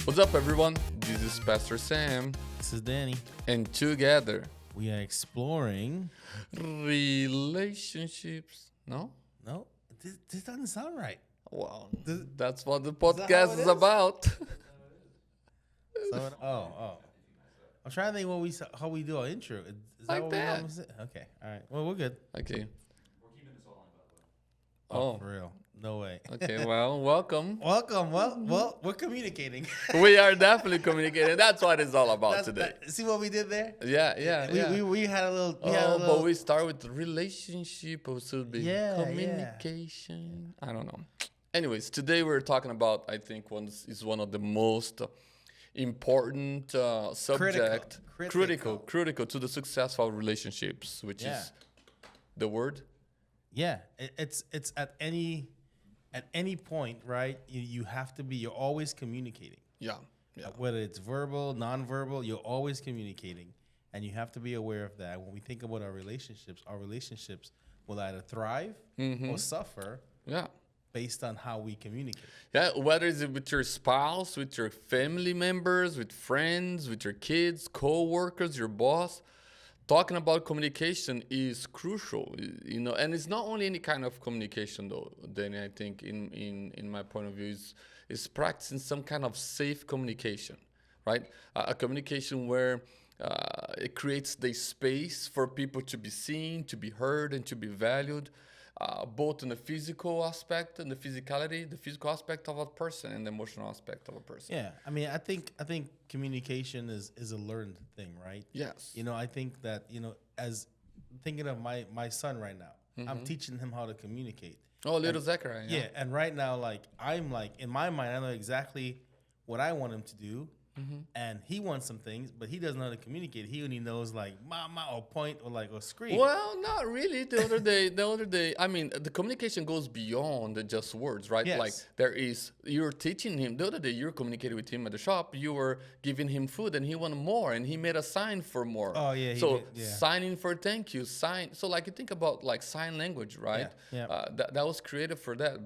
What's up, everyone? This is Pastor Sam, This is Danny. and together, We are exploring. relationships. No? No, this doesn't sound right. Well, Does- that's what the that how podcast it is is? about. Oh. I'm trying to think how we do our intro. Is Like that what we that. normally say? Okay, all right. Well, we're good. Okay. Oh, Oh, for real? No way. okay. Well, welcome. Welcome. Well, we're communicating. We are definitely communicating. That's what it's all about today. See what we did there? Yeah. We had a little. But we start with relationship, or should be Yeah. communication. I don't know. Anyways, today we're talking about, I think, one of the most important subject, critical to the successful relationships, which Yeah. is the word. Yeah, it's at any point, right? You have to be. You're always communicating. Yeah. Whether it's verbal, nonverbal, you're always communicating. And you have to be aware of that. When we think about our relationships will either thrive or suffer Yeah. based on how we communicate. Yeah, whether it's with your spouse, with your family members, with friends, with your kids, co-workers, your boss, talking about communication is crucial, and it's not only any kind of communication though, Danny, I think in my point of view is practicing some kind of safe communication, right? A communication where it creates the space for people to be seen, to be heard, and to be valued. Both in the physical aspect and the physical aspect of a person and the emotional aspect of a person. Yeah, I mean, I think communication is a learned thing, right? Yes. I think that as thinking of my son right now, I'm teaching him how to communicate. Oh, little Zachary. Yeah, and right now, I'm in my mind, I know exactly what I want him to do, and he wants some things, but he doesn't know how to communicate. He only knows mama or point or scream. Well, not really. The other day, I mean, the communication goes beyond just words, right? Yes. Like you're teaching him. The other day, you were communicating with him at the shop. You were giving him food, and he wanted more, and he made a sign for more. Oh, yeah, So yeah. signing for thank you, sign. So you think about sign language, right? Yeah. That was created for that.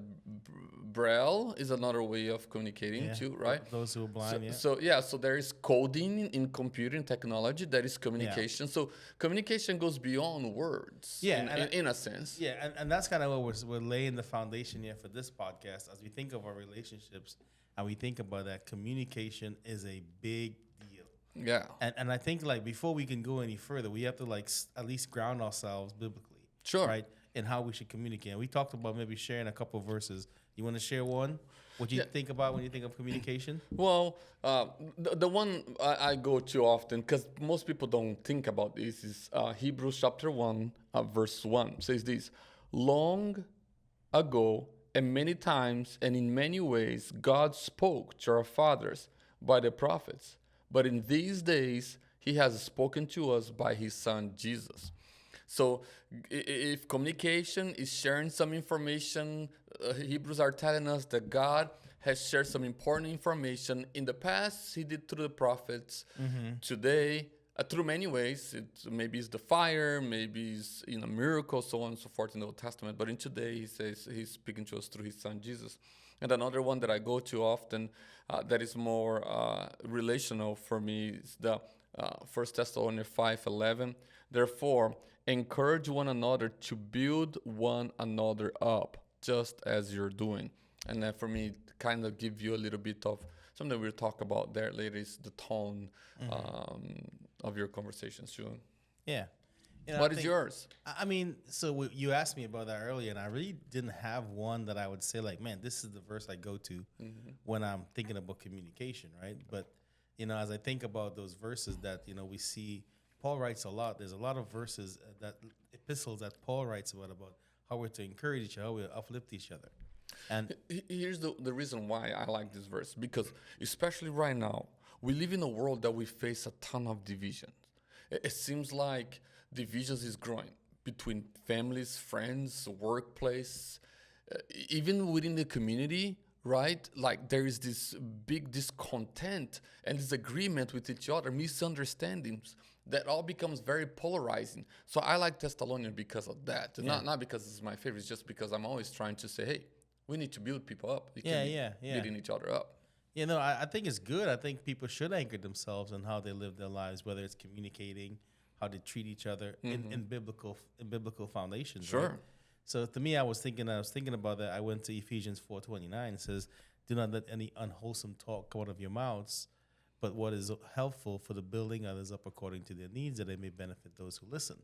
Braille is another way of communicating too, right? Those who are blind, So there is coding in computing technology, that is communication. So communication goes beyond words, in a sense. Yeah, and that's kind of what we're laying the foundation here for this podcast as we think of our relationships and we think about that communication is a big deal. Yeah. And I think before we can go any further, we have to at least ground ourselves biblically. Sure. Right? In how we should communicate. And we talked about maybe sharing a couple of verses. You want to share one? What you think about when you think of communication? Well, the one I go to often, because most people don't think about this, is Hebrews chapter 1, verse 1. Says this: long ago and many times and in many ways, God spoke to our fathers by the prophets. But in these days, he has spoken to us by his son, Jesus. So if communication is sharing some information, Hebrews are telling us that God has shared some important information. In the past, he did through the prophets. Today, through many ways. Maybe it's the fire, maybe it's miracles, so on and so forth in the Old Testament. But in today, he says he's speaking to us through his son, Jesus. And another one that I go to often that is more relational for me is the 1 Thessalonians 5:11. Therefore, encourage one another to build one another up, just as you're doing. And then for me, kind of give you a little bit of something we'll talk about there later is the tone of your conversations too. Yeah. What is yours? I mean, so you asked me about that earlier, and I really didn't have one that I would say man, this is the verse I go to when I'm thinking about communication, right? But, as I think about those verses that, we see Paul writes a lot. There's a lot of verses, epistles that Paul writes about how we're to encourage each other, how we uplift each other. And here's the reason why I like this verse, because especially right now, we live in a world that we face a ton of division. It seems like divisions is growing between families, friends, workplace, even within the community, right? There is this big discontent and disagreement with each other, misunderstandings. That all becomes very polarizing. So I like Thessalonians because of that. Not because it's my favorite, it's just because I'm always trying to say, hey, we need to build people up. We can be building each other up. I think it's good. I think people should anchor themselves on how they live their lives, whether it's communicating, how they treat each other in biblical foundations. Sure. Right? So to me, I was thinking about that. I went to Ephesians 4:29. It says, "Do not let any unwholesome talk come out of your mouths, but what is helpful for the building others up according to their needs, that they may benefit those who listen."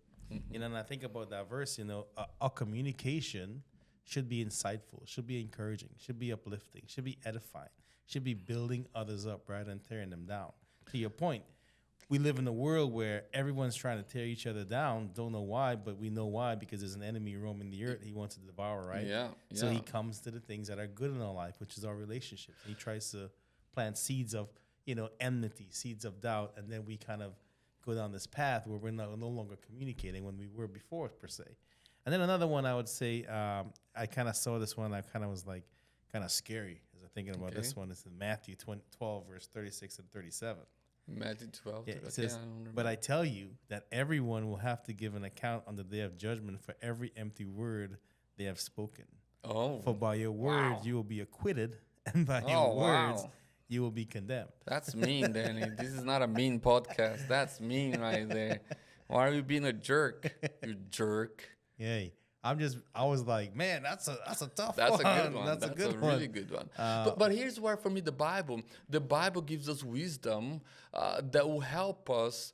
And I think about that verse. Our communication should be insightful, should be encouraging, should be uplifting, should be edifying, should be building others up rather than tearing them down. To your point, we live in a world where everyone's trying to tear each other down. Don't know why, but we know why, because there's an enemy roaming the earth. He wants to devour, right? Yeah. So he comes to the things that are good in our life, which is our relationships. He tries to plant seeds of, enmity, seeds of doubt, and then we kind of go down this path where we're no longer communicating when we were before, per se. And then another one I would say, I kind of saw this one. I kind of was like, kind of scary as I'm thinking about this one. It's in Matthew 12, verse 36 and 37. Matthew 12. Yeah, it says, "But I tell you that everyone will have to give an account on the day of judgment for every empty word they have spoken. Oh. For by your words you will be acquitted, and by your words you will be condemned." That's mean, Danny. This is not a mean podcast. That's mean right there. Why are you being a jerk? You jerk. Yeah, I was like, man, that's a tough That's one. a good one. That's a good one. Really good one. But here's where, for me, the Bible gives us wisdom that will help us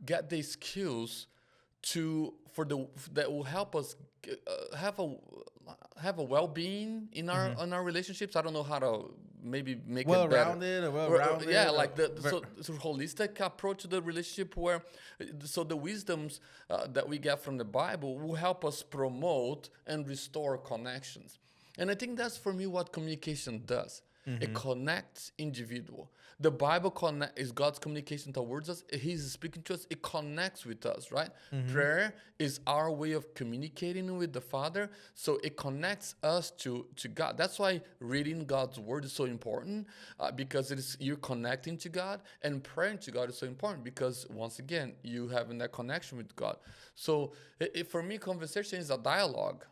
get the skills that will help us have a well-being in our relationships. I don't know how to maybe make it better. Well-rounded. Yeah, like the holistic approach to the relationship, where the wisdoms that we get from the Bible will help us promote and restore connections. And I think that's, for me, what communication does. It connects individual. The Bible is God's communication towards us. He's speaking to us. It connects with us, right? Prayer is our way of communicating with the Father. So it connects us to God. That's why reading God's word is so important, because you're connecting to God, and praying to God is so important because, once again, you having that connection with God. So for me, conversation is a dialogue.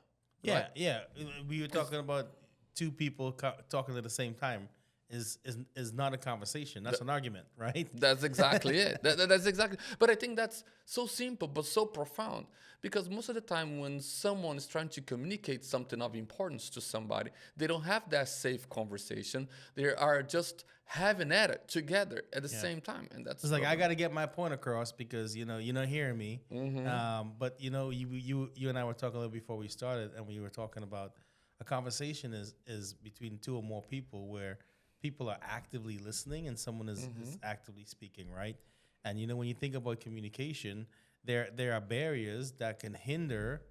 Yeah, right? yeah. We were talking about two people talking at the same time is not a conversation. That's an argument, right? That's exactly it. That's exactly. But I think that's so simple but so profound, because most of the time when someone is trying to communicate something of importance to somebody, they don't have that safe conversation. They are just having at it together at the same time, and that's. It's like, I got to get my point across because you're not hearing me. But you and I were talking a little before we started, and we were talking about a conversation is between two or more people where people are actively listening and someone is actively speaking, right? And when you think about communication, there are barriers that can hinder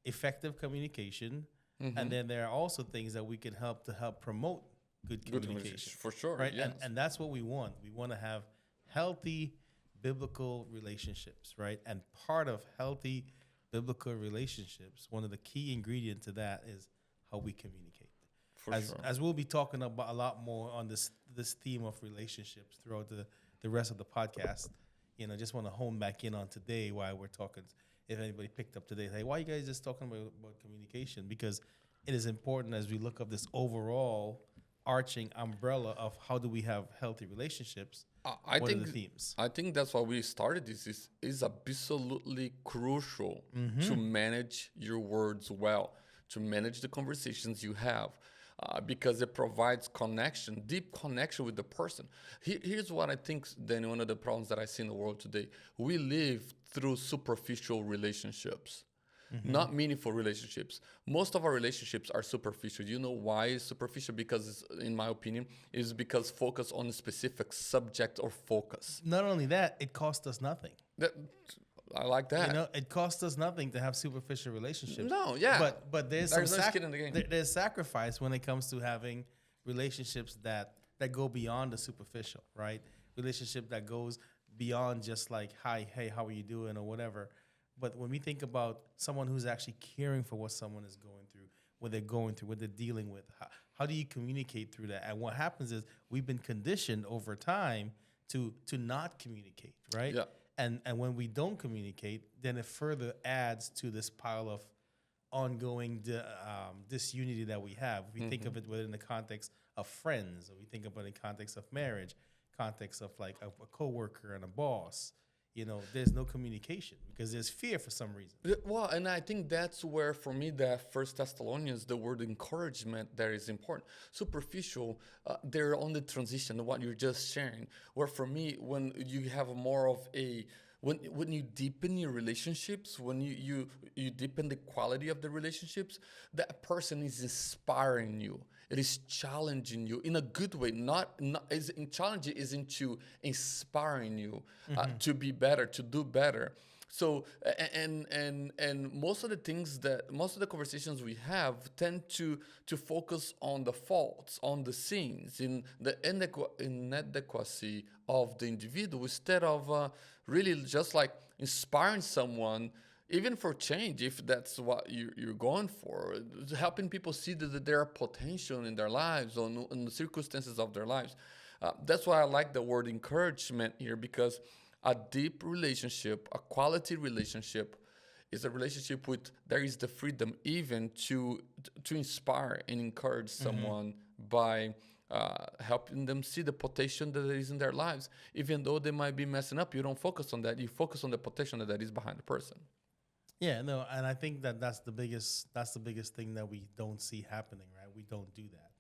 effective communication, and then there are also things that we can help promote good communication. For sure, right? Yes. And that's what we want. We want to have healthy biblical relationships, right? And part of healthy biblical relationships, one of the key ingredients to that is how we communicate. As we'll be talking about a lot more on this theme of relationships throughout the rest of the podcast, just want to hone back in on today while we're talking. If anybody picked up today, hey, why are you guys just talking about communication? Because it is important as we look up this overall arching umbrella of how do we have healthy relationships. I what think are the themes? I think that's why we started this. Is absolutely crucial to manage your words well, to manage the conversations you have, because it provides connection, deep connection with the person. Here's what I think, Danny, one of the problems that I see in the world today. We live through superficial relationships, not meaningful relationships. Most of our relationships are superficial. You know why it's superficial? Because, in my opinion, is because focus on a specific subject or focus. Not only that, it costs us nothing. I like that. It costs us nothing to have superficial relationships. No, yeah. But there's no some skin in the game. There's sacrifice when it comes to having relationships that go beyond the superficial, right? Relationship that goes beyond just like, hi, hey, how are you doing, or whatever. But when we think about someone who's actually caring for what someone is going through, what they're going through, what they're dealing with, how do you communicate through that? And what happens is we've been conditioned over time to not communicate, right? Yeah. And when we don't communicate, then it further adds to this pile of ongoing disunity that we have. If we think of it within the context of friends, or we think about it in context of marriage, context of like a coworker and a boss, there's no communication because there's fear for some reason. Well, and I think that's where, for me, that First Thessalonians, the word encouragement there is important. Superficial, they're on the transition, what you're just sharing. Where for me, when you have more of a when you deepen your relationships, when you deepen the quality of the relationships, that person is inspiring you. It is challenging you in a good way. Not is challenging is into inspiring you to be better, to do better. So and most of the conversations we have tend to focus on the faults, on the sins, in the inadequacy of the individual, instead of really just like inspiring someone, even for change, if that's what you're going for, helping people see that there are potential in their lives, in the circumstances of their lives. That's why I like the word encouragement here, because a deep relationship, a quality relationship, is a relationship with there is the freedom even to inspire and encourage someone by helping them see the potential that is in their lives, even though they might be messing up. You don't focus on that. You focus on the potential that is behind the person. Yeah, no, and I think that's the biggest thing that we don't see happening, right? We don't do that.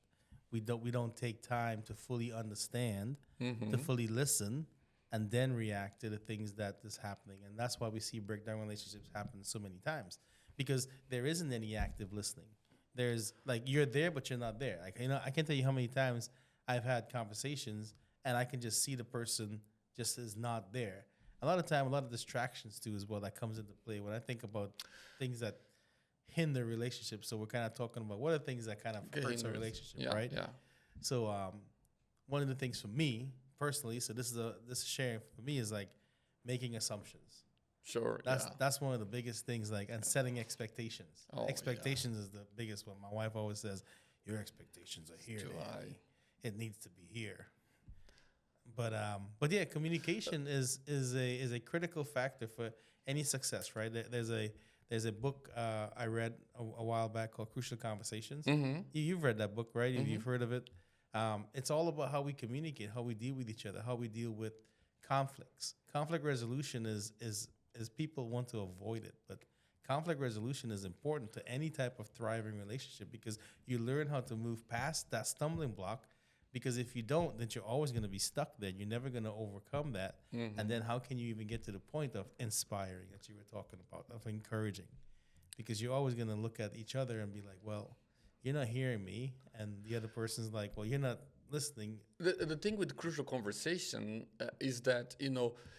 We don't take time to fully understand, to fully listen, and then react to the things that is happening. And that's why we see breakdown relationships happen so many times, because there isn't any active listening. There's like, you're there, but you're not there. Like, I can't tell you how many times I've had conversations and I can just see the person just is not there. A lot of distractions too as well that comes into play when I think about things that hinder relationships. So we're kind of talking about what are things that kind of hurts a relationship, right? Yeah. So one of the things for me personally, so this is sharing for me, is like making assumptions. Sure. That's one of the biggest things, like, and setting expectations. Expectations is the biggest one. My wife always says, "Your expectations are here. It needs to be here." But yeah, communication is a critical factor for any success, right? There's a book I read a while back called Crucial Conversations. You've read that book, right? You've heard of it. It's all about how we communicate, how we deal with each other, how we deal with conflicts. Conflict resolution is people want to avoid it, but conflict resolution is important to any type of thriving relationship, because you learn how to move past that stumbling block. Because if you don't, then you're always going to be stuck there. You're never going to overcome that. And then how can you even get to the point of inspiring that you were talking about, of encouraging? Because you're always going to look at each other and be like, well, you're not hearing me. And the other person's like, well, you're not listening. The thing with crucial conversation is that,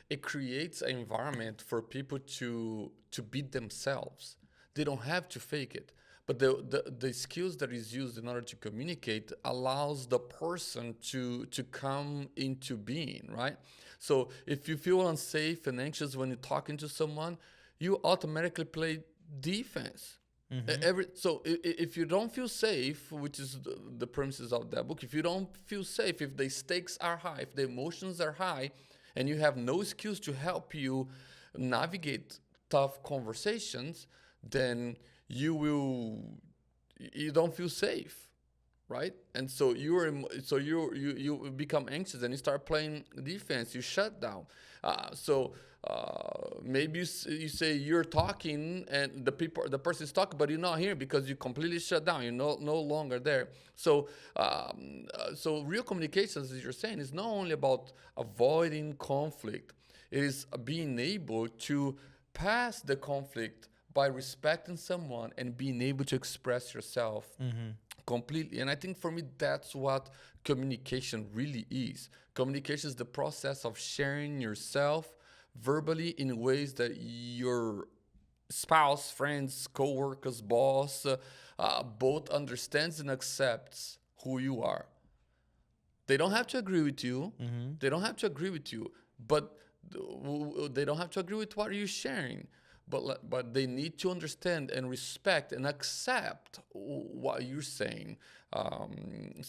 it creates an environment for people to be themselves. They don't have to fake it. But the skills that is used in order to communicate allows the person to come into being, right? So if you feel unsafe and anxious when you're talking to someone, you automatically play defense. So if you don't feel safe, which is the premises of that book, if you don't feel safe, if the stakes are high, if the emotions are high, and you have no skills to help you navigate tough conversations, then you don't feel safe, right? And so you become anxious and you start playing defense. You shut down. Maybe you say you're talking and the person is talking, but you're not here because you completely shut down. You're no longer there. So real communications, as you're saying, is not only about avoiding conflict. It is being able to pass the conflict by respecting someone and being able to express yourself completely. And I think for me, that's what communication really is. Communication is the process of sharing yourself verbally in ways that your spouse, friends, co-workers, boss, both understands and accepts who you are. They don't have to agree with you. They don't have to agree with you, but they don't have to agree with what you're sharing. But they need to understand and respect and accept what you're saying. And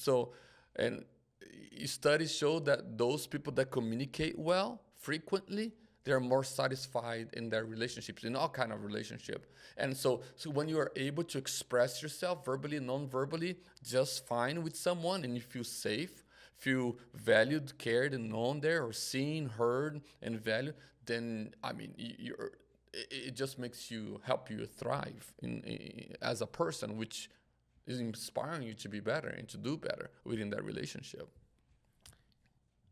studies show that those people that communicate well frequently, they're more satisfied in their relationships, in all kind of relationship. And so when you are able to express yourself verbally, non-verbally, just fine with someone, and you feel safe, feel valued, cared, and known there, or seen, heard, and valued, then I mean, it just makes you help you thrive as a person, which is inspiring you to be better and to do better within that relationship.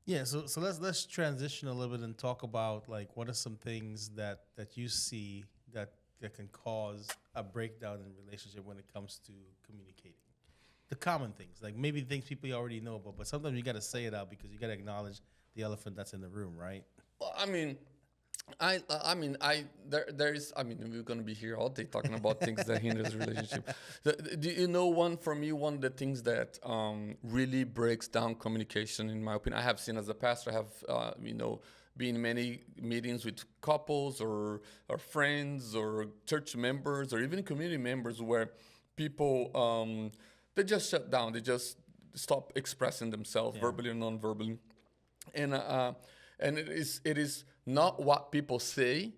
Yeah, so let's transition a little bit and talk about like what are some things that you see that can cause a breakdown in relationship when it comes to communicating. The common things, like maybe things people already know about, but sometimes you got to say it out because you got to acknowledge the elephant that's in the room, right? Well, I mean, there is. I mean, we're gonna be here all day talking about things that hinders relationship. Do you know one for me? One of the things that really breaks down communication, in my opinion, I have seen as a pastor. I have been in many meetings with couples or friends or church members or even community members where people they just shut down. They just stop expressing themselves verbally or non-verbally, and it is not what people say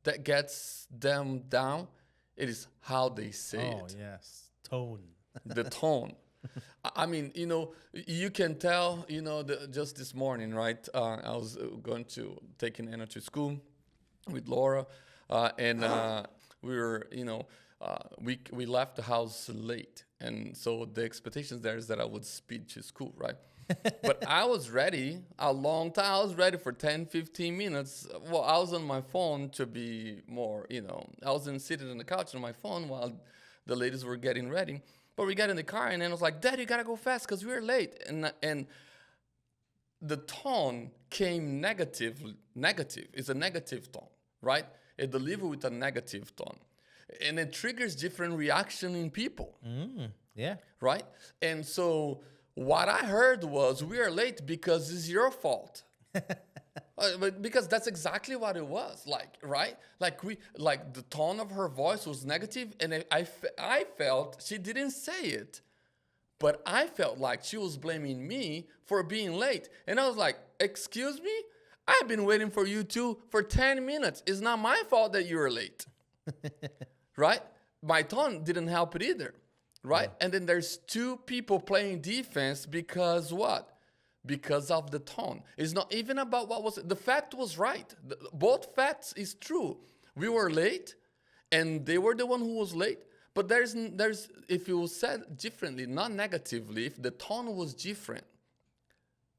that gets them down. It is how they say it. Oh, yes. Tone. The tone. I mean, you can tell, just this morning, right? I was going to taking Anna to school with Laura, and we were, we left the house late. And so the expectations there is that I would speed to school, right? But I was ready a long time. I was ready for 10, 15 minutes. Well, I was on my phone to be more, I wasn't sitting on the couch on my phone while the ladies were getting ready. But we got in the car and then I was like, Dad, you got to go fast because we're late. And the tone came negative. It's a negative tone, right? It delivered with a negative tone. And it triggers different reaction in people. Yeah. Right? And so what I heard was, we are late because it's your fault. But because that's exactly what it was. Like, right? Like the tone of her voice was negative, and I felt she didn't say it. But I felt like she was blaming me for being late. And I was like, excuse me? I've been waiting for you two for 10 minutes. It's not my fault that you were late. Right? My tone didn't help it either. Right? Yeah. And then there's two people playing defense because what? Because of the tone. It's not even about what was... The fact was right. Both facts is true. We were late, and they were the one who was late. But there's if it was said differently, not negatively, if the tone was different,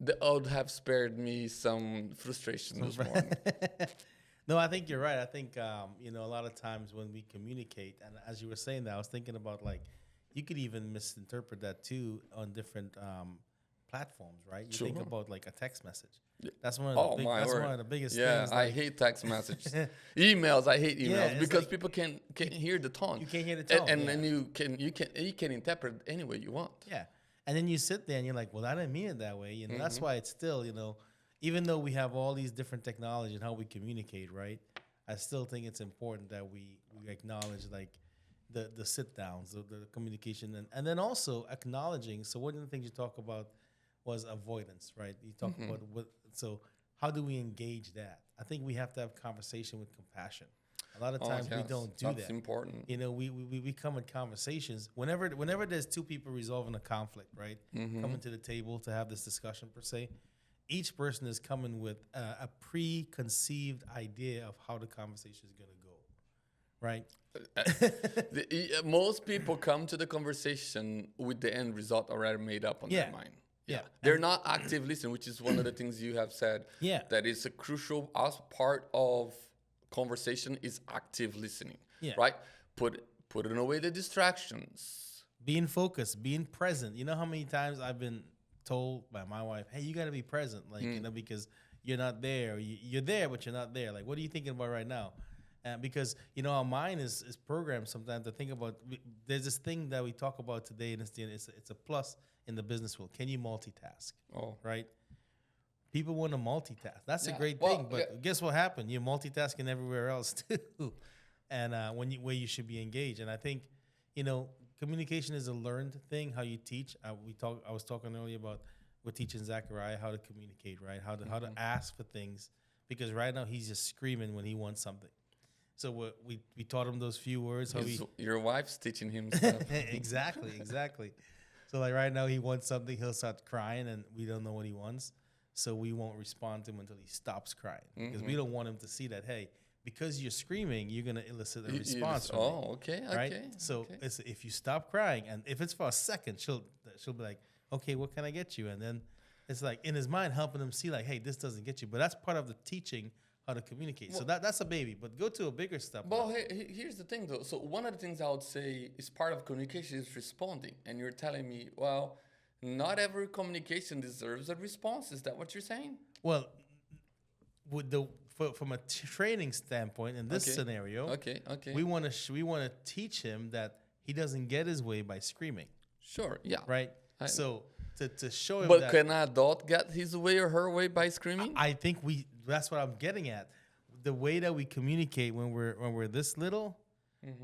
that would have spared me some frustration this morning. No, I think you're right. I think, a lot of times when we communicate, and as you were saying that, I was thinking about, like, you could even misinterpret that, too, on different platforms, right? You think about, like, a text message. That's one of the biggest things. Yeah, I hate text messages. Emails, I hate emails because like, people can't hear the tone. You can't hear the tone. And then you can interpret it any way you want. Yeah. And then you sit there and you're like, well, I didn't mean it that way. That's why it's still, even though we have all these different technology and how we communicate, right? I still think it's important that we acknowledge, like, the sit downs, the communication, and then also acknowledging. So one of the things you talk about was avoidance, right? You talk about so how do we engage that? I think we have to have conversation with compassion. A lot of times we don't do that. That's important. We come in conversations whenever there's two people resolving a conflict, right? Coming to the table to have this discussion per se. Each person is coming with a preconceived idea of how the conversation is going to go, right? Most people come to the conversation with the end result already made up on their mind. Yeah. They're not active listening, which is one of the things you have said. Yeah. That is a crucial part of conversation is active listening. Yeah. Right? Putting away the distractions. Being focused, being present. You know how many times I've been told by my wife, hey, you got to be present, like, because you're not there. You're there, but you're not there. Like, what are you thinking about right now? Because, our mind is programmed sometimes to think about, there's this thing that we talk about today, and it's a plus in the business world. Can you multitask? Oh. Right? People want to multitask. That's a great thing, but guess what happened? You're multitasking everywhere else too. And where you should be engaged. And I think, communication is a learned thing, how you teach. I was talking earlier about we're teaching Zachariah how to communicate, right? How to ask for things because right now he's just screaming when he wants something. So we taught him those few words. Your wife's teaching him stuff. Exactly. So like right now he wants something, he'll start crying, and we don't know what he wants. So we won't respond to him until he stops crying, because we don't want him to see that, hey, because you're screaming, you're gonna elicit a response from me. Okay, right? okay. So okay. it's, if you stop crying, and if it's for a second, she'll be like, okay, what can I get you? And then it's like in his mind helping him see like, hey, this doesn't get you. But that's part of the teaching how to communicate. Well, so that's a baby. But go to a bigger step. Well, here's the thing though. So one of the things I would say is part of communication is responding. And you're telling me, well, not every communication deserves a response. Is that what you're saying? Well, from a training standpoint in this scenario, we want to teach him that he doesn't get his way by screaming. Sure. Yeah. Right. So to show him. But that, can an adult get his way or her way by screaming? I think that's what I'm getting at. The way that we communicate when we're this little,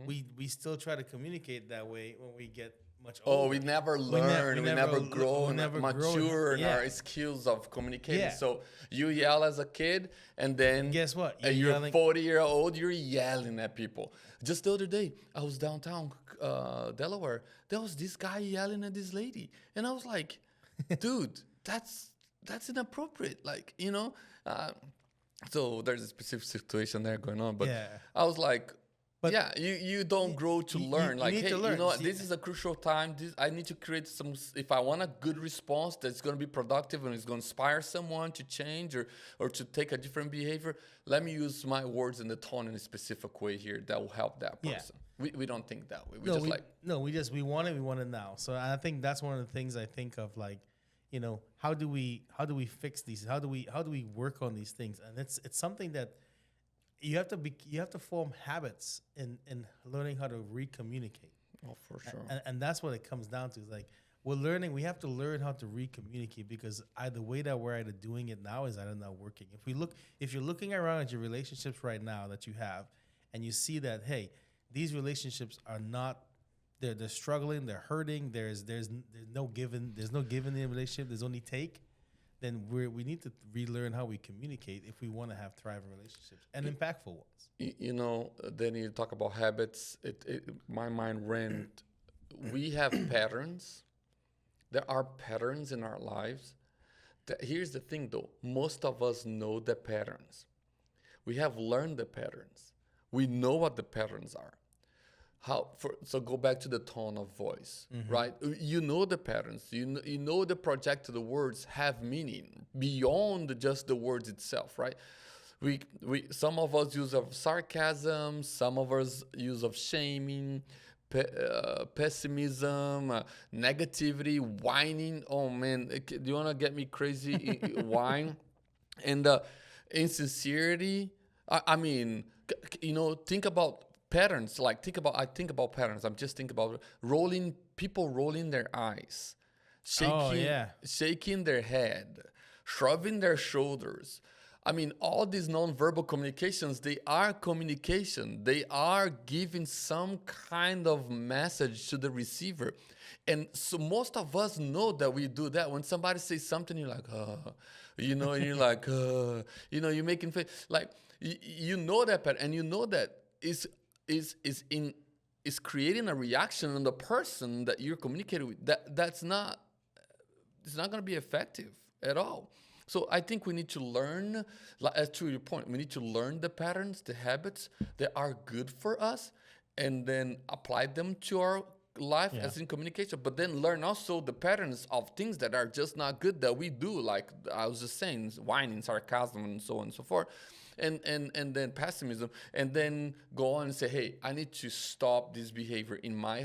we still try to communicate that way when we get much older. Oh, we never learn. We never grow, mature in our skills of communicating. Yeah. So you yell as a kid, and then guess what? You're 40-year-old. You're yelling at people. Just the other day, I was downtown Delaware. There was this guy yelling at this lady, and I was like, "Dude, that's inappropriate." Like, you know. So there's a specific situation there going on, but I was like. But yeah, you don't grow to learn. Like, hey, you know what? This is a crucial time. I need to create some. If I want a good response that's going to be productive and it's going to inspire someone to change or to take a different behavior, let me use my words and the tone in a specific way here that will help that person. We don't think that way. We want it now. So I think that's one of the things I think of, like, you know, how do we fix these? How do we work on these things? And it's something that. You have to form habits in learning how to recommunicate. Oh, for sure. And that's what it comes down to. Is like we have to learn how to recommunicate, because the way that we're either doing it now is either not working. If you're looking around at your relationships right now that you have, and you see that, hey, these relationships are not, they're struggling, they're hurting, there's no giving in the relationship, there's only take. Then we need to relearn how we communicate if we want to have thriving relationships and impactful ones. You know, then you talk about habits. My mind ran. We have patterns. There are patterns in our lives. Here's the thing, though. Most of us know the patterns. We have learned the patterns. We know what the patterns are. So go back to the tone of voice, right? You know the patterns. You know the projected words have meaning beyond just the words itself, right? We some of us use of sarcasm, some of us use of shaming, pessimism, negativity, whining. Oh man, do you want to get me crazy? Whine and insincerity. I mean, you know, think about patterns. Like I think about patterns. I'm just thinking about people rolling their eyes, shaking their head, shrugging their shoulders. I mean, all these nonverbal communications, they are communication. They are giving some kind of message to the receiver. And so most of us know that we do that. When somebody says something, you're like, you know, and you're like, you know, you're making face. Like, you know that pattern, and you know that is creating a reaction on the person that you're communicating with. It's not going to be effective at all. So I think we need to learn, to your point, we need to learn the patterns, the habits that are good for us, and then apply them to our life as in communication. But then learn also the patterns of things that are just not good that we do, like I was just saying, whining, sarcasm, and so on and so forth. And then pessimism, and then go on and say, hey, I need to stop these behaviors in my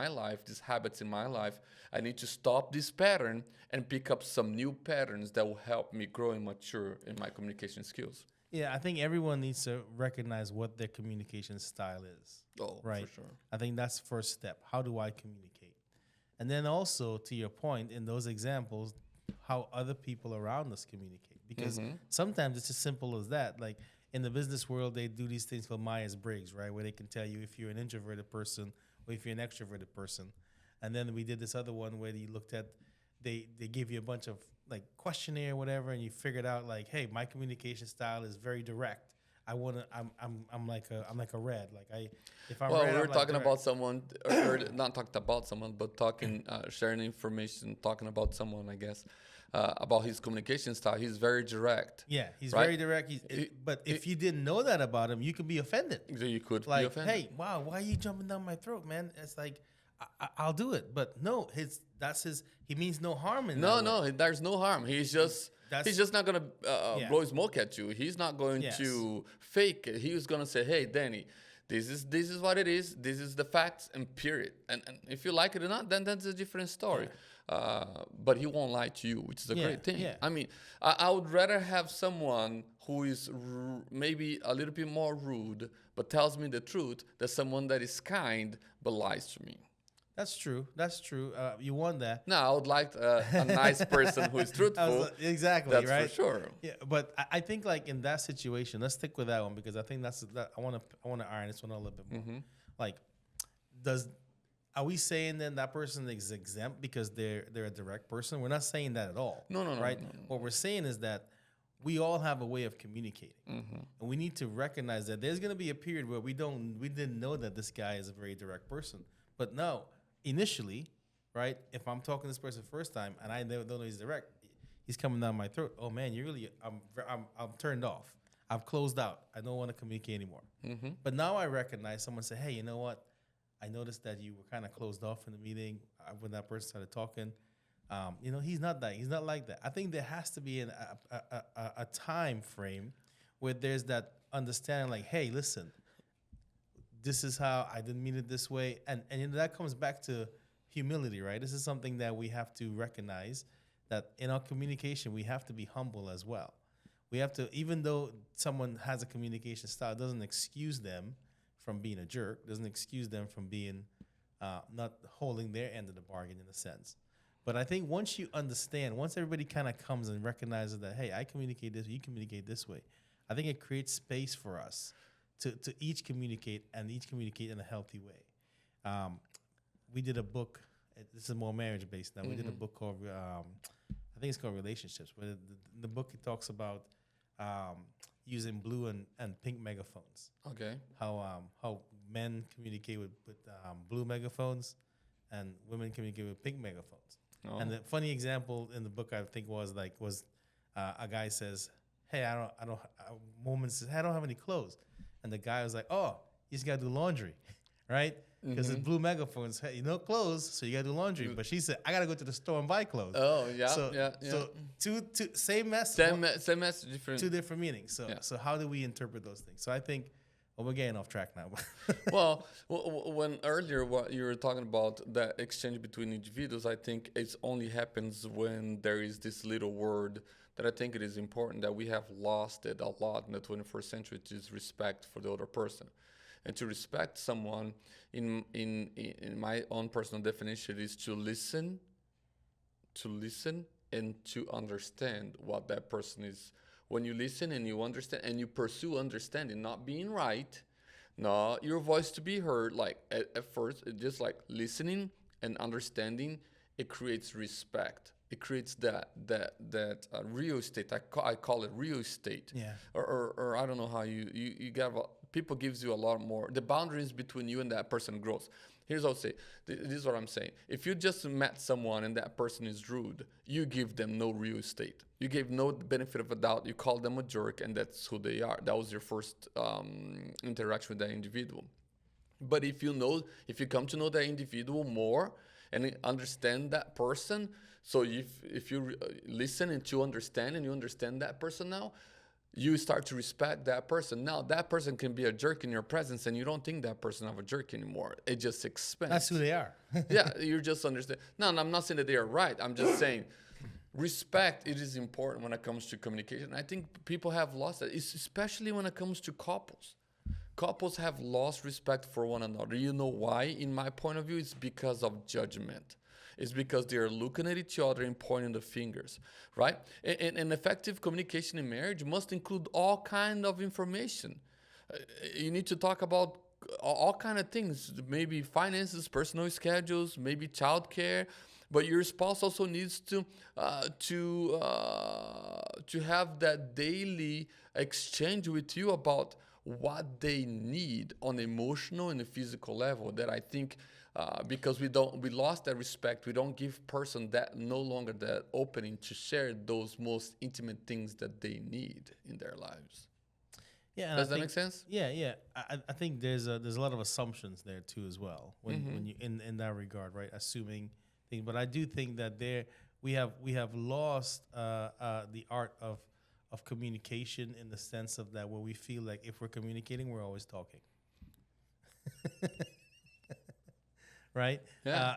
life, these habits in my life. I need to stop this pattern and pick up some new patterns that will help me grow and mature in my communication skills. Yeah, I think everyone needs to recognize what their communication style is. Oh, right. For sure. I think that's the first step. How do I communicate? And then also, to your point, in those examples, how other people around us communicate. Because sometimes it's as simple as that. Like in the business world, they do these things called Myers-Briggs, right? Where they can tell you if you're an introverted person or if you're an extroverted person. And then we did this other one where they give you a bunch of like questionnaire or whatever, and you figured out like, hey, my communication style is very direct. I'm like a red. Like if I'm Well, red, we were I'm like talking direct. about someone, or not talked about someone, but talking, sharing information, talking about someone, I guess, about his communication style. He's very direct. Yeah, he's right? very direct. But if you didn't know that about him, you could be offended. So you could be Like, offended. hey, wow, why are you jumping down my throat, man? It's like, I'll do it. But no, he means no harm in No, that way. no, there's no harm. He's just not gonna Yeah. blow smoke at you. He's not going Yes. to fake it. He's gonna say, "Hey, Danny, this is what it is. This is the facts, and period." And if you like it or not, then that's a different story. But he won't lie to you, which is a Yeah, great thing. yeah. I mean, I would rather have someone who is maybe a little bit more rude but tells me the truth than someone that is kind but lies to me. That's true. That's true. You won that. No, I would like a nice person who is truthful. Exactly, That's right? for sure. Yeah, but I think like in that situation, let's stick with that one because I think I want to iron this one out a little bit more. Mm-hmm. Like, are we saying then that person is exempt because they're a direct person? We're not saying that at all. No, right? no. What we're saying is that we all have a way of communicating, and we need to recognize that there's going to be a period where we didn't know that this guy is a very direct person, but no, initially, right? If I'm talking to this person first time and I don't know he's direct, he's coming down my throat. Oh man, I'm turned off. I've closed out. I don't want to communicate anymore. But now I recognize someone say, hey, you know what? I noticed that you were kind of closed off in the meeting when that person started talking. He's not like that. I think there has to be a time frame where there's that understanding, like, hey, listen, this is how I didn't mean it this way, and that comes back to humility, right? This is something that we have to recognize that in our communication we have to be humble as well. We have to, even though someone has a communication style, it doesn't excuse them from being a jerk, doesn't excuse them from being not holding their end of the bargain in a sense. But I think once you understand, once everybody kind of comes and recognizes that, hey, I communicate this, you communicate this way, I think it creates space for us to each communicate and each communicate in a healthy way. We did a book, this is more marriage based now. We did a book called, I think it's called Relationships, but the book, it talks about using blue and pink megaphones. Okay. How men communicate with blue megaphones and women communicate with pink megaphones. Oh. And the funny example in the book I think was a guy says, "Hey, a woman says, hey, I don't have any clothes," and the guy was like, "Oh, you just gotta do laundry," right? Because it's blue megaphones, hey, no clothes, so you gotta do laundry. But she said, "I gotta go to the store and buy clothes." Oh, yeah, So two same message, same message, different. two different meanings. So Yeah. so how do we interpret those things? So I think, well, we're getting off track now. Well, when earlier what you were talking about the exchange between individuals, I think it only happens when there is this little word that I think it is important that we have lost it a lot in the 21st century, which is respect for the other person. And to respect someone, in my own personal definition, is to listen, and to understand what that person is. When you listen and you understand and you pursue understanding, not being right, not your voice to be heard, like at first, it's just like listening and understanding, it creates respect. It creates that real estate. I call it real estate. Yeah. Or I don't know how you got, people gives you a lot more. The boundaries between you and that person grows. Here's what I'll say. This is what I'm saying. If you just met someone and that person is rude, you give them no real estate. You gave no benefit of a doubt. You call them a jerk, and that's who they are. That was your first interaction with that individual. But if you come to know that individual more and understand that person, so if you listen and you understand that person now, you start to respect that person. Now that person can be a jerk in your presence, and you don't think that person of a jerk anymore. It just expands. That's who they are. Yeah, you just understand. No, I'm not saying that they are right. I'm just saying respect, it is important when it comes to communication. I think people have lost it, especially when it comes to couples. Couples have lost respect for one another. You know why? In my point of view, it's because of judgment. It's because they are looking at each other and pointing the fingers, right? And effective communication in marriage must include all kind of information. You need to talk about all kind of things, maybe finances, personal schedules, maybe childcare, but your spouse also needs to have that daily exchange with you about what they need on emotional and a physical level. That I think because we lost that respect, we don't give person that no longer that opening to share those most intimate things that they need in their lives. Yeah, and Does that make sense? Yeah, yeah. I think there's a lot of assumptions there too as well when you in that regard, right? Assuming things, but I do think that we have lost the art of communication in the sense of that where we feel like if we're communicating, we're always talking. Right? Yeah.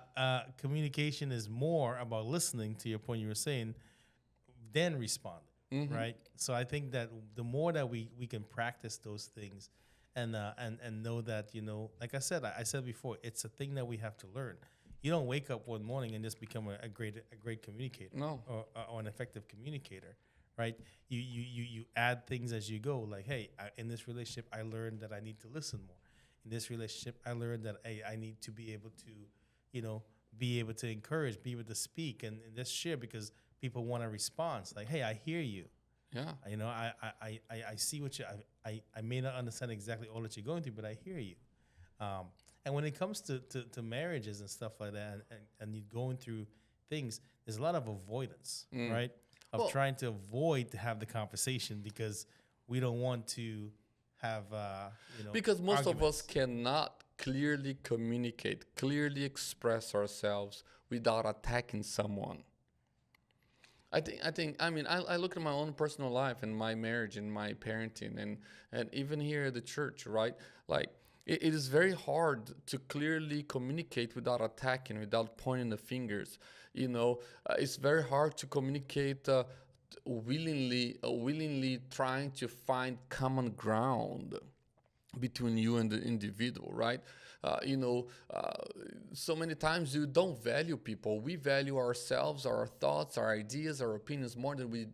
Communication is more about listening, to your point you were saying, then responding. Right? So I think that the more that we can practice those things and know that, like I said before, it's a thing that we have to learn. You don't wake up one morning and just become a great communicator. No. Or an effective communicator, right? You add things as you go. Like, hey, in this relationship, I learned that I need to listen more. In this relationship, I learned that I need to be able to, be able to encourage, be able to speak, and just share because people want a response. Like, hey, I hear you. Yeah. I see what I may not understand exactly all that you're going through, but I hear you. And when it comes to marriages and stuff like that, and you're going through things, there's a lot of avoidance, right? Of trying to avoid to have the conversation because we don't want to have, because most of arguments. us cannot clearly communicate, clearly express ourselves without attacking someone. I look at my own personal life and my marriage and my parenting and even here at the church, right? Like it is very hard to clearly communicate without attacking, without pointing the fingers. It's very hard to communicate willingly trying to find common ground between you and the individual, right? So many times you don't value people. We value ourselves, our thoughts, our ideas, our opinions more than we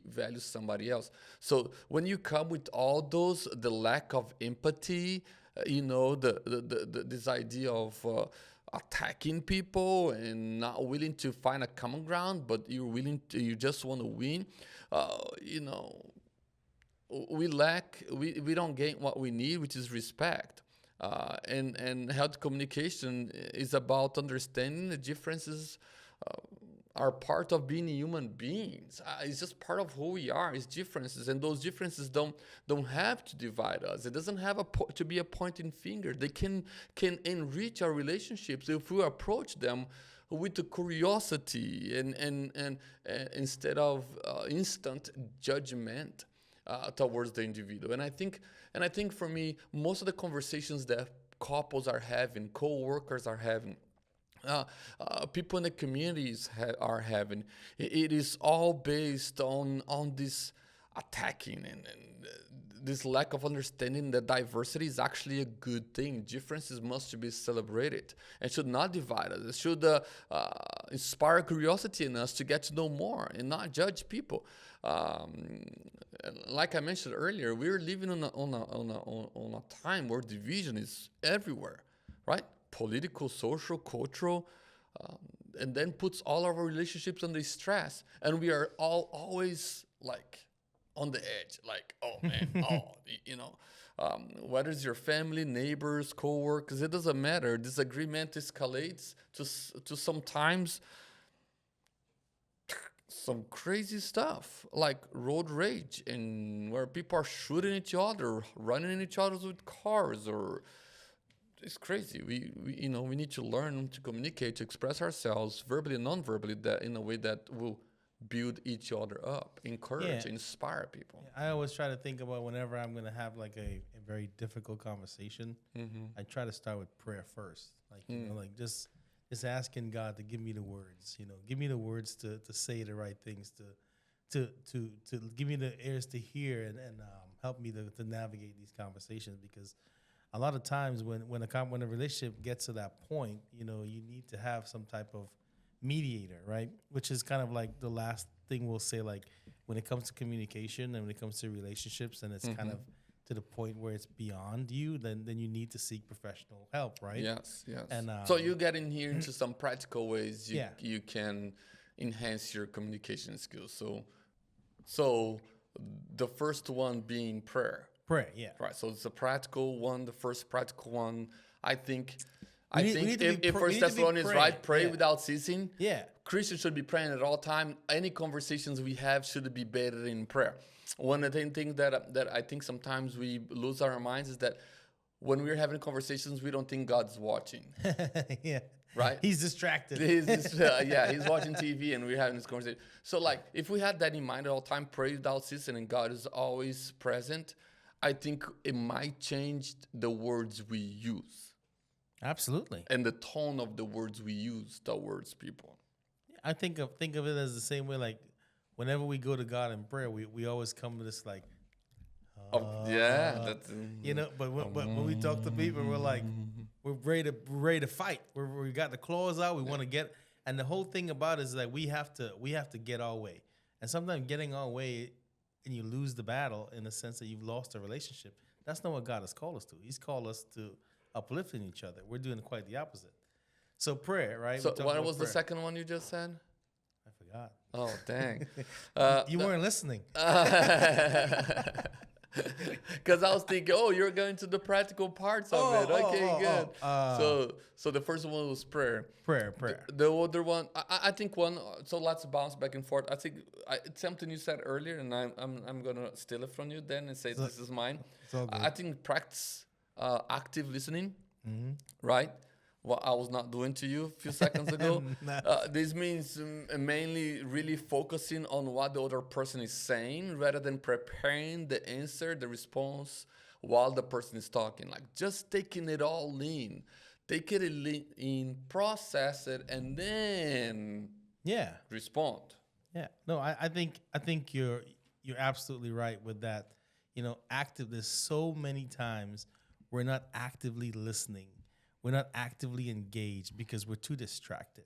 value somebody else. So when you come with all those, the lack of empathy, this idea of attacking people and not willing to find a common ground, but you just want to win, we don't gain what we need, which is respect. And health communication is about understanding the differences are part of being human beings. It's just part of who we are. It's differences, and those differences don't have to divide us. It doesn't have to be a pointing finger. They can enrich our relationships if we approach them with the curiosity and instead of instant judgment towards the individual. And I think for me, most of the conversations that couples are having, co-workers are having, people in the communities are having, it is all based on this attacking and this lack of understanding that diversity is actually a good thing. Differences must be celebrated and should not divide us. It should inspire curiosity in us to get to know more and not judge people. Like I mentioned earlier, we're living on a time where division is everywhere, right? Political, social, cultural, and then puts all of our relationships under stress, and we are all always like on the edge, like, oh man, whether it's your family, neighbors, co-workers, it doesn't matter. Disagreement escalates to sometimes some crazy stuff like road rage, and where people are shooting each other, running each other with cars, or it's crazy. We need to learn to communicate, to express ourselves verbally and non-verbally, that in a way that will build each other up, encourage, inspire people. I always try to think about whenever I'm going to have like a very difficult conversation, I try to start with prayer first. Like, just asking God to give me the words, give me the words to say the right things, to give me the ears to hear and help me to navigate these conversations. Because a lot of times when a relationship gets to that point, you need to have some type of mediator, right? Which is kind of like the last thing we'll say, like when it comes to communication and when it comes to relationships, and it's kind of to the point where it's beyond you, then you need to seek professional help, right? Yes, yes. And So you get in here into some practical ways Yeah. you can enhance your communication skills. So the first one being prayer. prayer, yeah. Right. So it's a practical one, the first practical one. I think We need to be if we First need to be Thessalonians praying. right, pray Yeah. without ceasing. Yeah. Christians should be praying at all time. Any conversations we have should be bathed in prayer. One of the things that I think sometimes we lose our minds is that when we're having conversations, we don't think God's watching. Yeah. Right? He's distracted. He's watching TV and we're having this conversation. So like, if we had that in mind at all time, pray without ceasing, and God is always present, I think it might change the words we use Absolutely. and the tone of the words we use towards people. I think of it as the same way, like whenever we go to God in prayer, we always come to this like, That's you know. But when we talk to people, we're like, we're ready to fight. We got the claws out. We want to get. And the whole thing about it is that we have to get our way. And sometimes getting our way, and you lose the battle in the sense that you've lost a relationship. That's not what God has called us to. He's called us to uplifting each other. We're doing quite the opposite. So prayer, right? So what was the second one you just said? I forgot. Oh, dang. You weren't listening. Because I was thinking, you're going to the practical parts of it. Okay, good. So the first one was prayer. Prayer. The other one, I think one. So let's bounce back and forth. I think it's something you said earlier, and I'm gonna steal it from you then and say this is mine. It's all good. I think practice active listening, Mm-hmm. right? What I was not doing to you a few seconds ago. This means mainly really focusing on what the other person is saying rather than preparing the answer, the response while the person is talking. Like just taking it all in. Take it in, process it, and then respond. Yeah. No, I think you're absolutely right with that. You know, there's so many times we're not actively listening. We're not actively engaged because we're too distracted,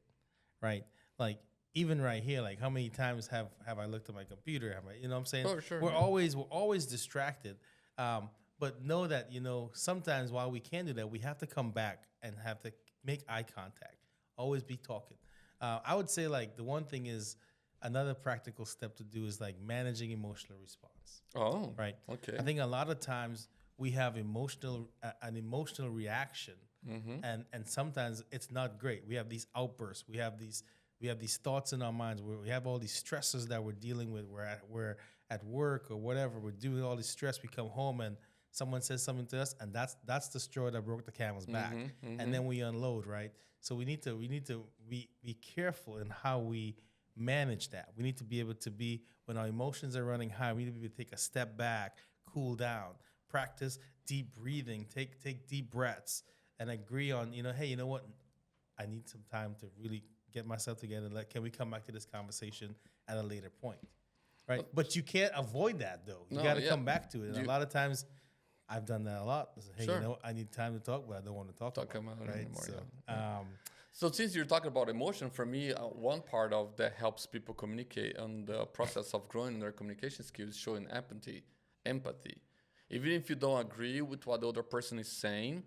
right? Like even right here, like how many times have I looked at my computer? You know what I'm saying? Oh, sure. We're always distracted. But know that, you know, sometimes while we can do that, we have to come back and have to make eye contact. Always be talking. I would say like the one thing is another practical step to do is like managing emotional response. Oh, right. Okay. I think a lot of times we have an emotional reaction. Mm-hmm. And sometimes it's not great. We have these outbursts. We have these thoughts in our minds where we have all these stresses that we're dealing with. We're at work or whatever. We're doing all this stress. We come home and someone says something to us, and that's the straw that broke the camel's back. Mm-hmm. And then we unload, right? So we need to be careful in how we manage that. We need to be able to be when our emotions are running high. We need to be able to take a step back, cool down, practice deep breathing, take deep breaths. And agree on, you know, hey, you know what? I need some time to really get myself together. Can we come back to this conversation at a later point, right? But you can't avoid that, though. You got to come back to it. And a lot of times, I've done that a lot. I say, hey, you know, I need time to talk, but I don't want to talk about it, right? Anymore, So, so since you're talking about emotion, for me, one part of that helps people communicate on the process of growing their communication skills, showing empathy. Even if you don't agree with what the other person is saying,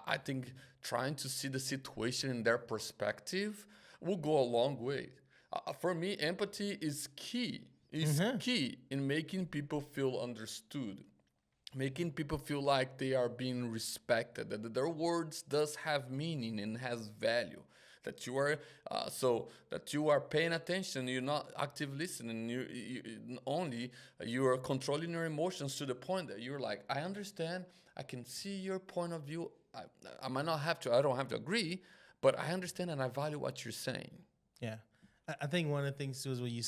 I think trying to see the situation in their perspective will go a long way. For me, empathy is key. It's key in making people feel understood, making people feel like they are being respected, that their words does have meaning and has value. That you are paying attention. You're not active listening. You are controlling your emotions to the point that you're like, I understand. I can see your point of view. I might not have to. I don't have to agree, but I understand and I value what you're saying. Yeah, I think one of the things too is when you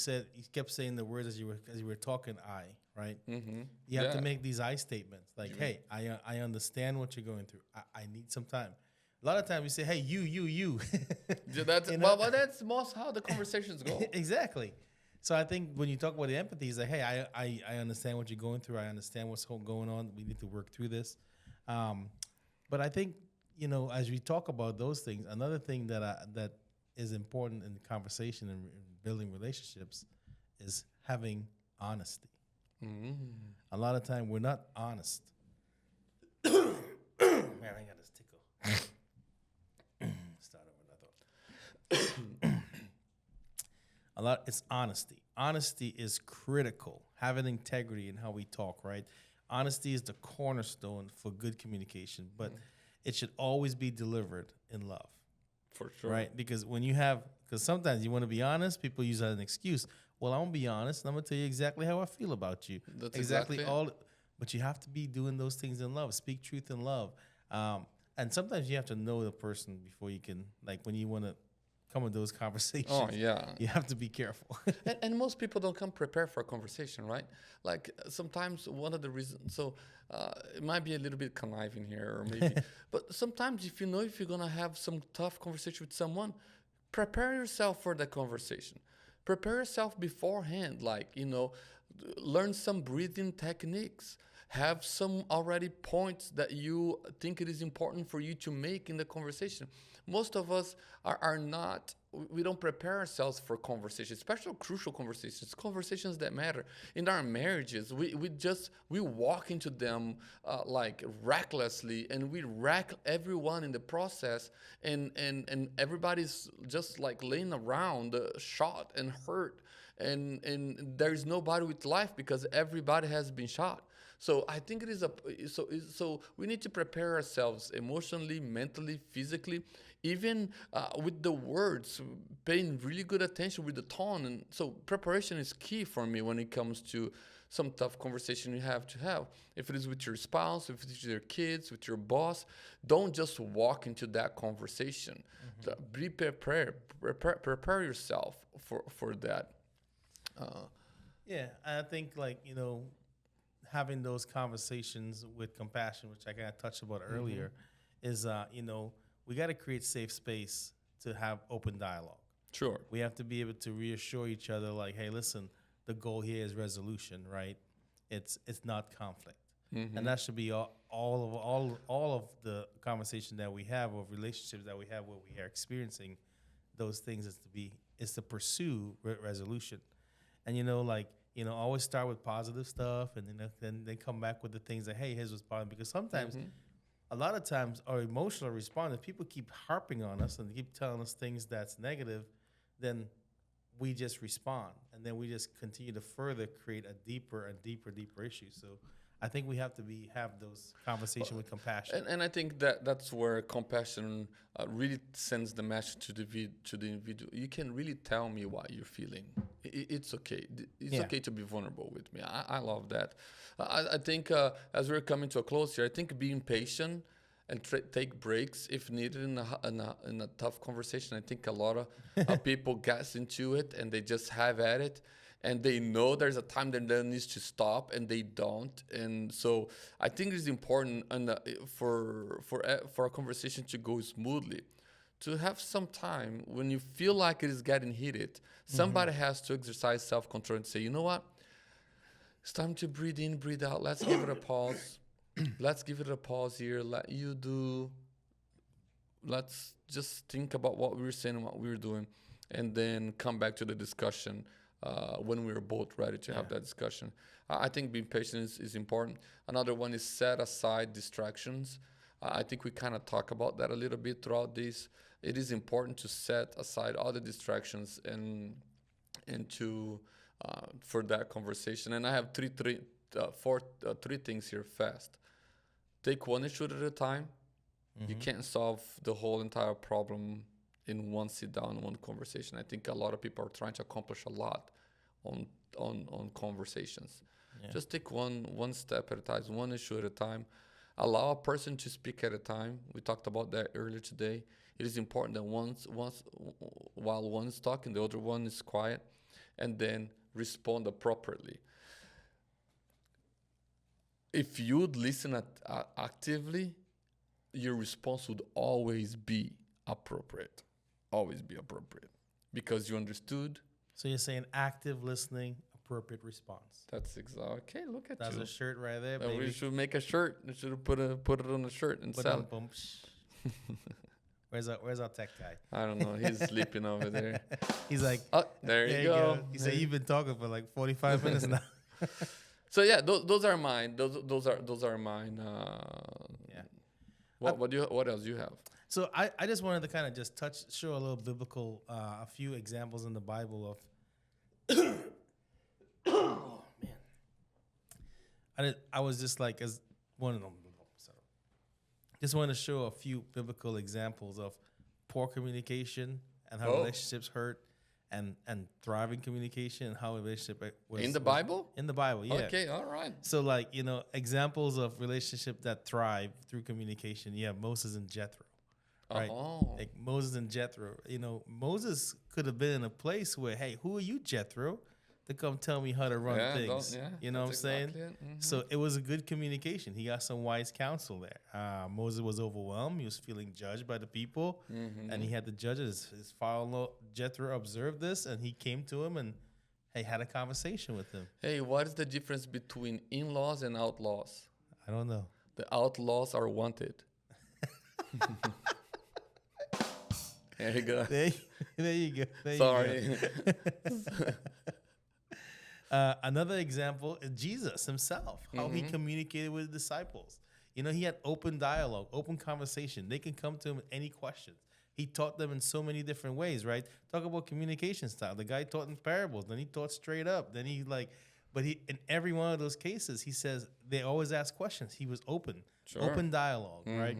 kept saying the words as you were talking. Right. Mm-hmm. You have to make these I statements like, hey, I understand what you're going through. I need some time. A lot of times we say, hey, you. That's well, that's most how the conversations go. Exactly. So I think when you talk about the empathy, it's like, hey, I understand what you're going through. I understand what's going on. We need to work through this. But I think, you know, as we talk about those things, another thing that is important in the conversation and building relationships is having honesty. Mm-hmm. A lot of time we're not honest Man, I got this tickle. Start over. It's honesty. Honesty is critical. Having integrity in how we talk, right? Honesty is the cornerstone for good communication, but it should always be delivered in love. For sure. Right? Because sometimes you want to be honest, people use that as an excuse. Well, I'm going to be honest, and I'm going to tell you exactly how I feel about you. That's exactly all. But you have to be doing those things in love. Speak truth in love. And sometimes you have to know the person before you can, like when you want to come with those conversations. Oh, yeah. You have to be careful. and most people don't come prepared for a conversation, right? Like sometimes one of the reasons, so it might be a little bit conniving here or maybe, but sometimes if you're going to have some tough conversation with someone, prepare yourself for the conversation. Prepare yourself beforehand, like, learn some breathing techniques. Have some already points that you think it is important for you to make in the conversation. Most of us are not, we don't prepare ourselves for conversations, especially crucial conversations that matter. In our marriages, we walk into them like recklessly, and we wreck everyone in the process, and everybody's just like laying around shot and hurt, and there's nobody with life because everybody has been shot. So I think it is so we need to prepare ourselves emotionally, mentally, physically, even with the words, paying really good attention with the tone. And so preparation is key for me when it comes to some tough conversation you have to have. If it is with your spouse, if it is with your kids, with your boss, don't just walk into that conversation. Be prepared. Prepare yourself for that. Yeah, I think having those conversations with compassion, which I kind of touched about earlier, is, we got to create safe space to have open dialogue. Sure. We have to be able to reassure each other, like, hey, listen, the goal here is resolution, right? It's not conflict. And that should be all of the conversation that we have, or relationships that we have where we are experiencing those things, is to pursue resolution. And, always start with positive stuff, and then they come back with the things that, hey, here's what's bothering. Because sometimes, a lot of times, our emotional response, if people keep harping on us and keep telling us things that's negative, then we just respond, and then we just continue to further create a deeper and deeper issue. So I think we have to have those conversations with compassion. And I think that's where compassion really sends the message to the individual. You can really tell me what you're feeling. It's okay. It's okay to be vulnerable with me. I love that. I think as we're coming to a close here, I think being patient and take breaks if needed in a tough conversation. I think a lot of people get into it and they just have at it. And they know there's a time that they needs to stop, and they don't. And so I think it's important for a conversation to go smoothly, to have some time when you feel like it is getting heated. Somebody has to exercise self-control and say, you know what? It's time to breathe in, breathe out. Let's give it a pause. Let's give it a pause here. Let you do. Let's just think about what we were saying and what we were doing, and then come back to the discussion when we're both ready to have that discussion. I think being patient is important. Another one is set aside distractions. I think we kind of talk about that a little bit throughout this. It is important to set aside all the distractions and to for that conversation. And I have three things here fast. Take one issue at a time. You can't solve the whole entire problem in one sit down, one conversation. I think a lot of people are trying to accomplish a lot on conversations. Yeah. Just take one step at a time, one issue at a time. Allow a person to speak at a time. We talked about that earlier today. It is important that while one is talking, the other one is quiet, and then respond appropriately. If you would listen actively, your response would always be appropriate. Always be appropriate because you understood. So you're saying active listening, appropriate response. That's exactly. Okay, look at That's you. a shirt right there, baby. We should make a shirt. We should put it on a shirt and sell it. Where's our tech guy? I don't know. He's sleeping over there. He's like, oh, there you go. He said, you've been talking for like 45 minutes now. So yeah, those are mine. Those are mine. Yeah. What else you have? So I just wanted to kind of just show a little biblical, a few examples in the Bible of. Oh man, I was just like as one of them. Sorry. Just want to show a few biblical examples of poor communication and how relationships hurt, and thriving communication and how a relationship was In the Bible? In the Bible, yeah. Okay, all right. So like examples of relationship that thrive through communication. Yeah, Moses and Jethro. Right, like Moses and Jethro. Moses could have been in a place where, hey, who are you, Jethro, to come tell me how to run things? You know what I'm saying? Mm-hmm. So it was a good communication. He got some wise counsel there. Moses was overwhelmed. He was feeling judged by the people, and he had the judges. His father Jethro observed this, and he came to him and had a conversation with him. Hey, what is the difference between in-laws and outlaws? I don't know. The outlaws are wanted. There you go. There you go. Sorry. Another example is Jesus himself, how he communicated with the disciples. He had open dialogue, open conversation. They can come to him with any questions. He taught them in so many different ways, right? Talk about communication style. The guy taught in parables, then he taught straight up. Then but in every one of those cases, he says they always ask questions. He was open, open dialogue, right?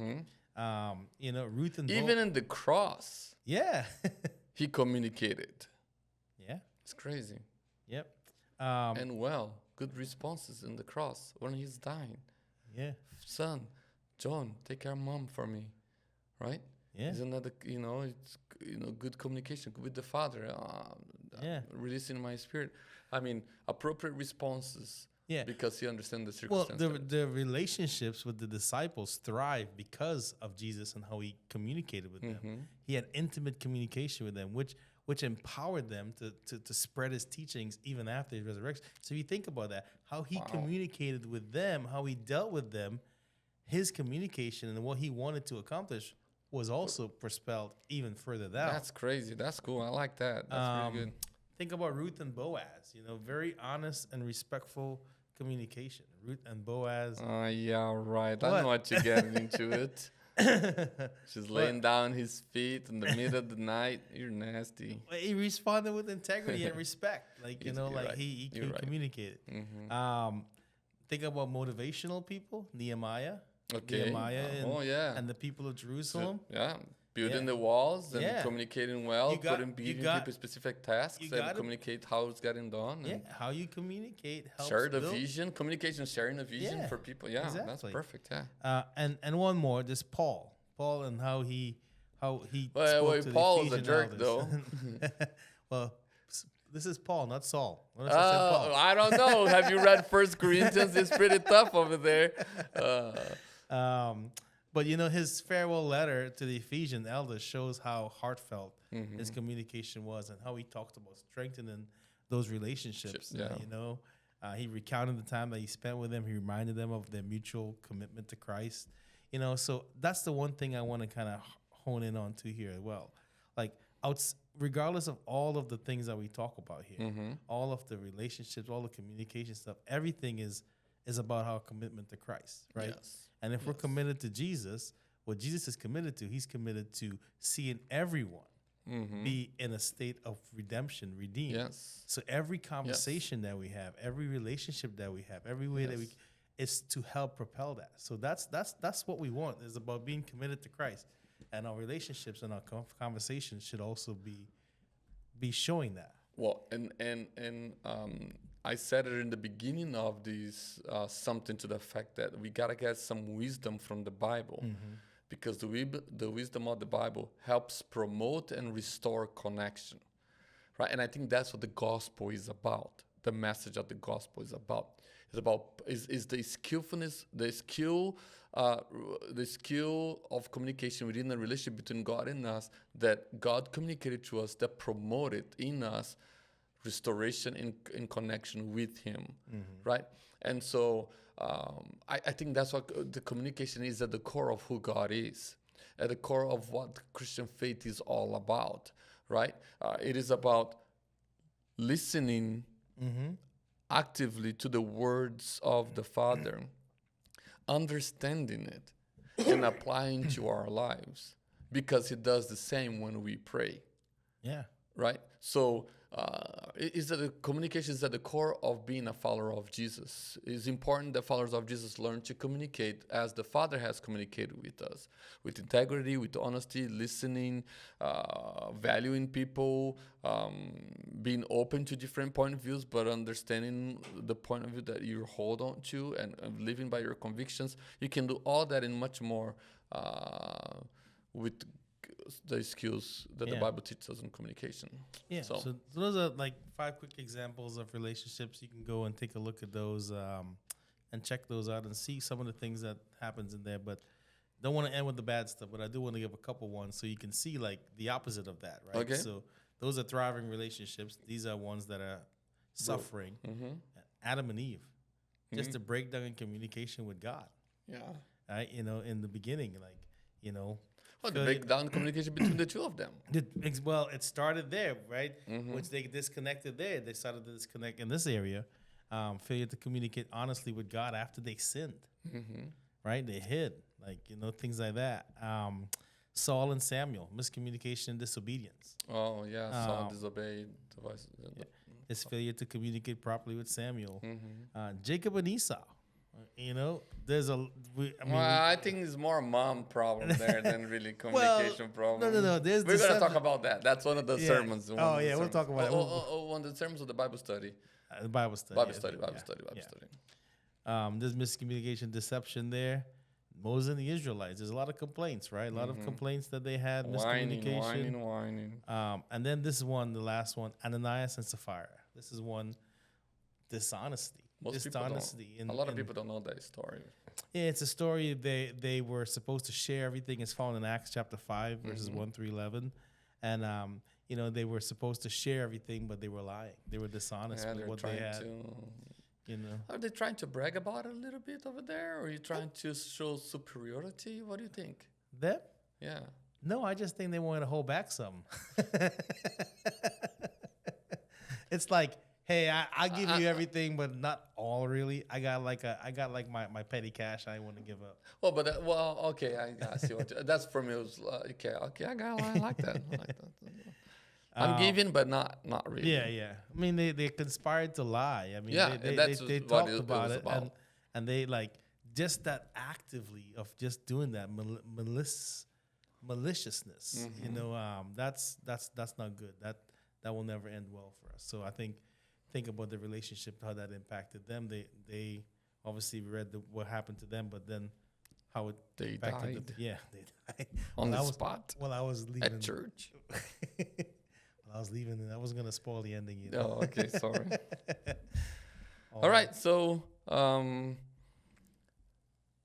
Ruth and even in the cross, he communicated. Yeah, it's crazy. Yep. And good responses in the cross when he's dying. Yeah, son, John, take care of mom for me, right? Yeah, it's another. It's good communication with the Father. Releasing my spirit. I mean, appropriate responses. Yeah, because he understands the circumstances. Well, the relationships with the disciples thrive because of Jesus and how he communicated with them. He had intimate communication with them, which empowered them to spread his teachings even after his resurrection. So if you think about that, how he communicated with them, how he dealt with them, his communication and what he wanted to accomplish was also propelled even further down. That's crazy. That's cool. I like that. That's really good. Think about Ruth and Boaz. Very honest and respectful communication. Ruth and Boaz. Yeah, right. I know what you're getting into it. She's laying down his feet in the middle of the night. You're nasty. He responded with integrity and respect. He communicated. Think about motivational people. Nehemiah. Okay. Nehemiah and the people of Jerusalem. Building the walls and communicating well, giving people specific tasks and communicate how it's getting done. And how you communicate helps share the vision, communication, sharing a vision for people. Yeah, exactly. That's perfect. Yeah. And one more, this Paul and how he spoke to Paul is a jerk though. Well, this is Paul, not Saul. I don't know. Have you read 1 Corinthians? It's pretty tough over there. But his farewell letter to the Ephesian elders shows how heartfelt his communication was and how he talked about strengthening those relationships. He recounted the time that he spent with them. He reminded them of their mutual commitment to Christ. So that's the one thing I want to kind of hone in on to here as well. Like, regardless of all of the things that we talk about here, all of the relationships, all the communication stuff, everything is about our commitment to Christ, right? Yes. And if we're committed to Jesus, what Jesus is committed to, he's committed to seeing everyone be in a state of redemption, redeemed. Yes. So every conversation that we have, every relationship that we have, every way that we, is to help propel that. So that's what we want, is about being committed to Christ. And our relationships and our conversations should also be showing that. Well, and I said it in the beginning of this, something to the effect that we gotta get some wisdom from the Bible, because the wisdom of the Bible helps promote and restore connection, right? And I think that's what the gospel is about. The message of the gospel is about. Is the skillfulness, the skill of communication within the relationship between God and us, that God communicated to us, that promoted in us restoration in connection with him, right? And so I think that's what the communication is, at the core of who God is, at the core of what Christian faith is all about, right? It is about listening actively to the words of the Father, understanding it, and applying to our lives, because he does the same when we pray. Yeah. Right? So is that the communication is at the core of being a follower of Jesus. It's important that followers of Jesus learn to communicate as the Father has communicated with us, with integrity, with honesty, listening, valuing people, being open to different point of views, but understanding the point of view that you hold on to, and living by your convictions. You can do all that and much more with the skills that the Bible teaches us in communication. Yeah. So those are like 5 quick examples of relationships. You can go and take a look at those and check those out and see some of the things that happens in there. But don't want to end with the bad stuff, but I do want to give a couple ones so you can see like the opposite of that, right? Okay. So those are thriving relationships. These are ones that are suffering. Mm-hmm. Adam and Eve, just a breakdown in communication with God. Yeah. Right? In the beginning, like, Well, the breakdown communication between the two of them. It started there, right? Mm-hmm. Which they disconnected there. They started to disconnect in this area. Failure to communicate honestly with God after they sinned, right? They hid, like, things like that. Saul and Samuel, miscommunication and disobedience. Oh, yeah. Saul disobeyed the voice. His failure to communicate properly with Samuel. Jacob and Esau. There's I think it's more a mom problem there than really communication problem. No. We're going to talk about that. That's one of the sermons. We'll talk about it. One of the sermons of the Bible study. Bible study. Bible study. There's miscommunication, deception there. Moses and the Israelites. There's a lot of complaints, right? A lot of complaints that they had, miscommunication. Whining. And then this is one, the last one, Ananias and Sapphira. This is one, dishonesty. A lot of people don't know that story. Yeah, it's a story. They were supposed to share everything. It's found in Acts chapter 5, verses 1 through 11. And, they were supposed to share everything, but they were lying. They were dishonest with what they had. Are they trying to brag about it a little bit over there? Or are you trying to show superiority? What do you think? Them? Yeah. No, I just think they wanted to hold back some. It's like, hey, I give you everything, but not all really. I got my petty cash I want to give up. Well, but okay, I see what that's for me. It was okay, I like that. I like that. I'm giving, but not really. Yeah. I mean, they conspired to lie. I mean, they talked about it, and they like just that actively of just doing that maliciousness. That's not good. That will never end well for us. So I think about the relationship, how that impacted them. They obviously read what happened to them, but then how they impacted died. They died on the spot. While I was leaving at church. I was leaving, and I was gonna spoil the ending. Oh, okay, sorry. All right, so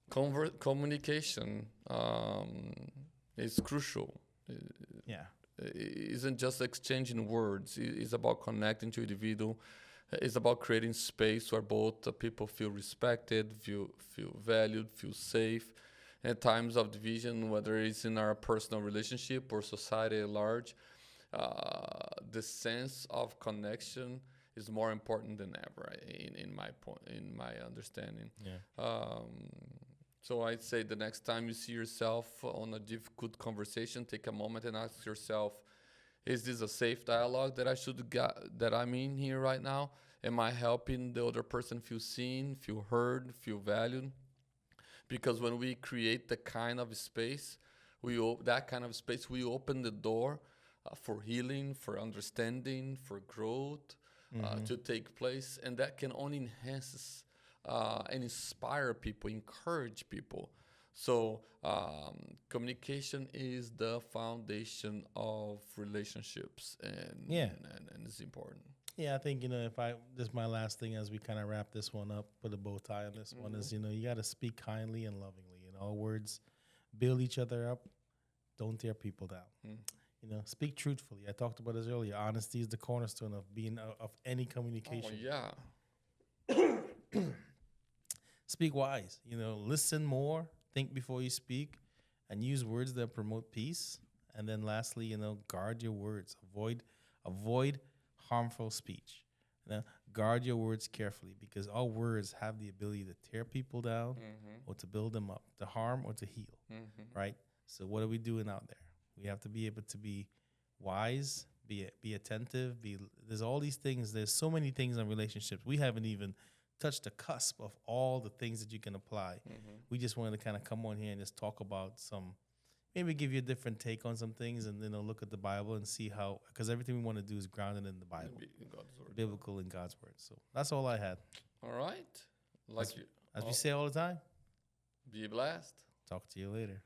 communication is crucial. Yeah, it isn't just exchanging words. It's about connecting to individual. It's about creating space where both people feel respected, feel valued, feel safe. At times of division, whether it's in our personal relationship or society at large, the sense of connection is more important than ever, in my understanding. Yeah. So I'd say the next time you see yourself on a difficult conversation, take a moment and ask yourself, is this a safe dialogue that I'm in here right now? Am I helping the other person feel seen, feel heard, feel valued? Because when we create the kind of space, we open the door for healing, for understanding, for growth to take place. And that can only enhance and inspire people, encourage people. So communication is the foundation of relationships, and it's important. Yeah, I think, this is my last thing as we kind of wrap this one up, put a bow tie on this one, is, you got to speak kindly and lovingly. In all words, build each other up, don't tear people down. Speak truthfully. I talked about this earlier. Honesty is the cornerstone of being of any communication. Oh, yeah. Speak wise. Listen more, think before you speak, and use words that promote peace. And then lastly, guard your words. Avoid harmful speech. You know, guard your words carefully, because all words have the ability to tear people down or to build them up, to harm or to heal, right? So what are we doing out there? We have to be able to be wise, be attentive. There's all these things. There's so many things in relationships. We haven't even touched the cusp of all the things that you can apply. We just wanted to kind of come on here and just talk about some, maybe give you a different take on some things, and then look at the Bible and see how, because everything we want to do is grounded in the Bible, In God's word. biblical in God's word. So that's all I had. All right. As we say all the time, Be blessed. talk to you later.